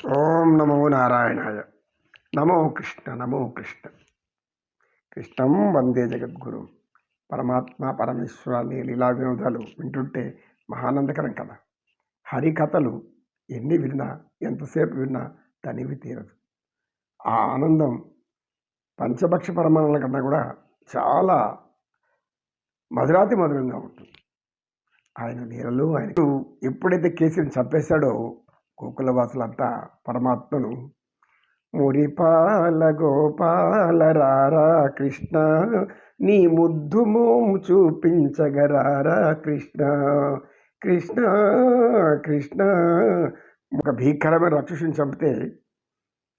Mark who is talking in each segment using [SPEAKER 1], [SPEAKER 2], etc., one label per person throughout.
[SPEAKER 1] ఓం నమో నారాయణాయ. నమో కృష్ణ నమో కృష్ణ. కృష్ణం వందే జగద్గురు. పరమాత్మ పరమేశ్వరాన్ని లీలా వినోదాలు వింటుంటే మహానందకరం కదా. హరికథలు ఎన్ని విన్నా, ఎంతసేపు విన్నా తనివి తీరదు. ఆ ఆనందం పంచభక్ష పరమాణాల కన్నా కూడా చాలా మధురాతి మధురంగా ఉంటుంది. ఆయన లీలలు ఆయన ఎప్పుడైతే కేసుని చంపేశాడో గోకులవాసులంతా పరమాత్మను మురిపాల గోపాల రారా కృష్ణ, నీ ముద్దు మోము చూపించగరారా కృష్ణ కృష్ణ కృష్ణ. ఒక భీకరమైన రాక్షసుని చంపితే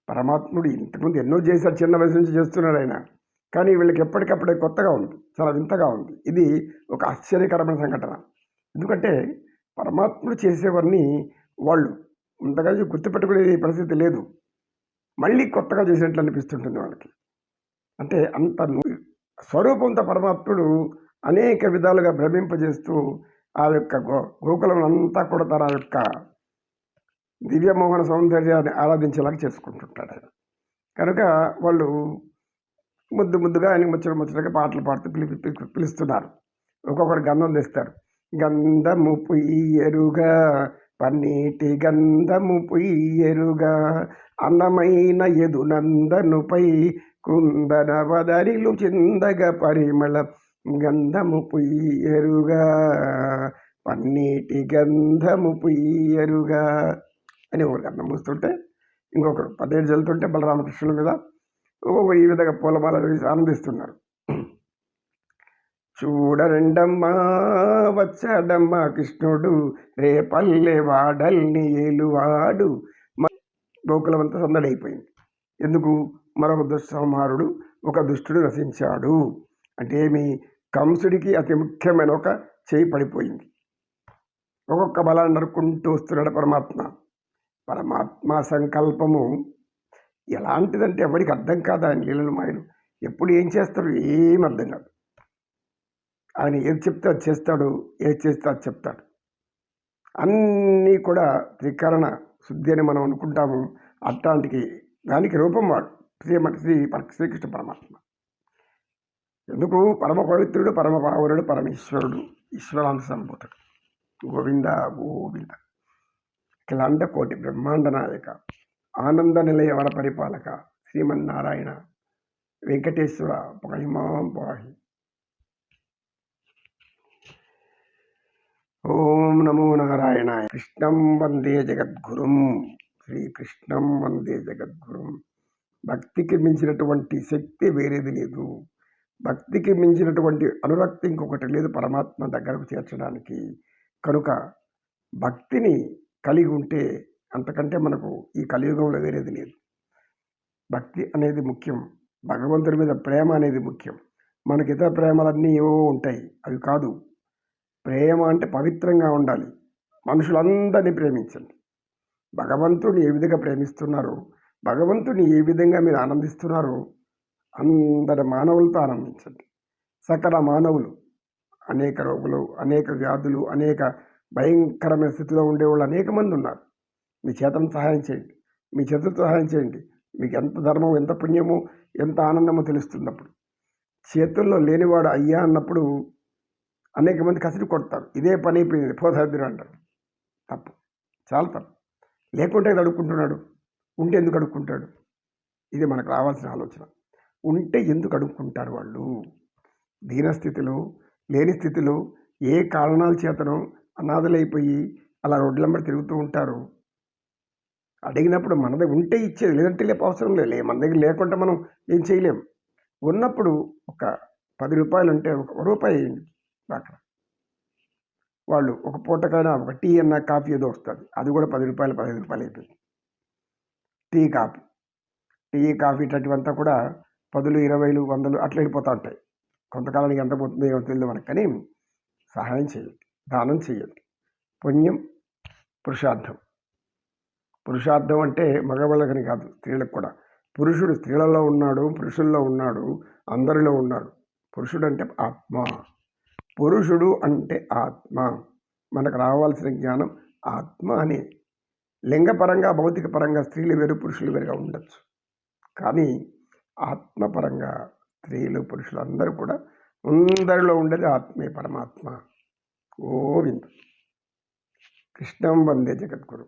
[SPEAKER 1] పరమాత్ముడు ఇంతకుముందు ఎన్నో చేశారు, చిన్న వయసు నుంచి చేస్తున్నాడు ఆయన. కానీ వీళ్ళకి ఎప్పటికప్పుడే కొత్తగా ఉంది, చాలా వింతగా ఉంది. ఇది ఒక ఆశ్చర్యకరమైన సంఘటన. ఎందుకంటే పరమాత్ముడు చేసేవన్నీ వాళ్ళు ఇంతగా గుర్తుపెట్టుకునే పరిస్థితి లేదు. మళ్ళీ కొత్తగా చేసినట్లు అనిపిస్తుంటుంది వాళ్ళకి. అంటే అంత స్వరూపంతో పరమాత్ముడు అనేక విధాలుగా భ్రమింపజేస్తూ ఆ యొక్క గోకులం అంతా కూడా తన యొక్క దివ్యమోహన సౌందర్యాన్ని ఆరాధించేలాగా చేసుకుంటుంటాడు ఆయన. కనుక వాళ్ళు ముద్దుగా ఆయన ముచ్చటగా పాటలు పాడుతూ పిలుస్తున్నారు. ఒక్కొక్కరు గంధం తెస్తారు. గంధము పుయ్యరుగా పన్నీటి గంధము పుయ్యరుగా అన్నమైన ఎదునందనుపై కుందన వదరిలు చిందగ పరిమళ గంధము పుయ్యరుగా పన్నీటి గంధము పుయ్యరుగా అని ఒకరు గంధం పూస్తుంటే, ఇంకొకరు 17 జల్లుతుంటే బలరామకృష్ణుల మీద ఒక్కొక్కరు ఈ విధంగా పూలమాల వేసి ఆనందిస్తున్నారు. చూడరండమ్మా వచ్చాడమ్మా కృష్ణుడు, రేపల్లె వాడల్ని ఏలువాడు. గోకులమంతా సందడైపోయింది. ఎందుకు? మరొక దుస్సంహారుడు, ఒక దుష్టుడు నశించాడు. అంటే ఏమి? కంసుడికి అతి ముఖ్యమైన ఒక చేయి పడిపోయింది. ఒక్కొక్క బలాన్ని నరుక్కుంటూ వస్తున్నాడు పరమాత్మ. పరమాత్మ సంకల్పము ఎలాంటిదంటే ఎవరికి అర్థం కాదు. ఆయన లీలలు మాయలు ఎప్పుడు ఏం చేస్తాడు ఏం అర్థం కాదు. ఆయన ఏది చెప్తే అది చేస్తాడు, ఏది చేస్తే అది చెప్తాడు. అన్నీ కూడా త్రికరణ శుద్ధి అని మనం అనుకుంటాము. అట్లాంటికి దానికి రూపం వాడు శ్రీకృష్ణ పరమాత్మ. ఎందుకు? పరమ పవిత్రుడు, పరమ పావనుడు, పరమేశ్వరుడు, ఈశ్వరాంశ సంభూతుడు. గోవింద గోవింద. అఖిలాండ కోటి బ్రహ్మాండ నాయక, ఆనంద నిలయ వర పరిపాలక, శ్రీమన్నారాయణ వెంకటేశ్వర పాహిమాం పాహి. ఓం నమో నారాయణాయ. కృష్ణం వందే జగద్గురుం. శ్రీకృష్ణం వందే జగద్గురుం. భక్తికి మించినటువంటి శక్తి వేరేది లేదు. భక్తికి మించినటువంటి అనురక్తి ఇంకొకటి లేదు పరమాత్మ దగ్గరకు చేర్చడానికి. కనుక భక్తిని కలిగి ఉంటే అంతకంటే మనకు ఈ కలియుగంలో వేరేది లేదు. భక్తి అనేది ముఖ్యం. భగవంతుడి మీద ప్రేమ అనేది ముఖ్యం. మనకి ఇతర ప్రేమలన్నీ ఏవో ఉంటాయి, అవి కాదు. ప్రేమ అంటే పవిత్రంగా ఉండాలి. మనుషులందరినీ ప్రేమించండి. భగవంతుడిని ఏ విధంగా ప్రేమిస్తున్నారో, భగవంతుడిని ఏ విధంగా మీరు ఆనందిస్తున్నారో అందరి మానవులతో ఆనందించండి. సకల మానవులు, అనేక రోగులు, అనేక వ్యాధులు, అనేక భయంకరమైన స్థితిలో ఉండేవాళ్ళు అనేక మంది ఉన్నారు. మీ చేతను సహాయం చేయండి, మీ చేతులతో సహాయం చేయండి. మీకు ఎంత ధర్మం, ఎంత పుణ్యమో, ఎంత ఆనందమో తెలుస్తున్నప్పుడు. చేతుల్లో లేనివాడు అయ్యా అన్నప్పుడు అనేక మంది కసిరి కొడతారు. ఇదే పని అయిపోయింది, పోతాద్దురు అంటారు. తప్పు, చాలా తప్పు. లేకుంటే అడుక్కుంటున్నాడు, ఉంటే ఎందుకు అడుక్కుంటాడు? ఇది మనకు రావాల్సిన ఆలోచన. ఉంటే ఎందుకు అడుక్కుంటారు వాళ్ళు? దీనస్థితిలో, లేని స్థితిలో, ఏ కారణాల చేతనో అనాథలైపోయి అలా రోడ్లంబడి తిరుగుతూ ఉంటారు. అడిగినప్పుడు మన దగ్గర ఉంటే ఇచ్చేది, లేదంటే లేపు అవసరం లేదు. మన దగ్గర లేకుంటే మనం ఏం చేయలేం. ఉన్నప్పుడు ఒక 10 రూపాయలు ఉంటే ఒక రూపాయి వేయండి అక్కడ. వాళ్ళు ఒక పూటకైనా ఒక టీ అన్న కాఫీ ఏదో వస్తుంది, అది కూడా 10 రూపాయలు 15 రూపాయలు అయిపోయింది. టీ కాఫీ ఇటువంటివంతా కూడా 10, 20, 100 అట్లా వెళ్ళిపోతూ ఉంటాయి. కొంతకాలానికి ఎంత పోతుందో ఏమో తెలియదు మనకు. కానీ సహాయం చేయండి, దానం చేయండి. పుణ్యం పురుషార్థం. పురుషార్థం అంటే మగవాళ్ళకని కాదు, స్త్రీలకు కూడా. పురుషుడు స్త్రీలలో ఉన్నాడు, పురుషుల్లో ఉన్నాడు, అందరిలో ఉన్నాడు. పురుషుడు అంటే ఆత్మ. పురుషుడు అంటే ఆత్మ. మనకు రావాల్సిన జ్ఞానం ఆత్మ అని లింగపరంగా భౌతిక పరంగా స్త్రీలు వేరు పురుషులు వేరుగా ఉండొచ్చు, కానీ ఆత్మపరంగా స్త్రీలు పురుషులు అందరూ కూడా అందరిలో ఉండేది ఆత్మే పరమాత్మ. గోవింద్. కృష్ణం వందే జగద్గురు.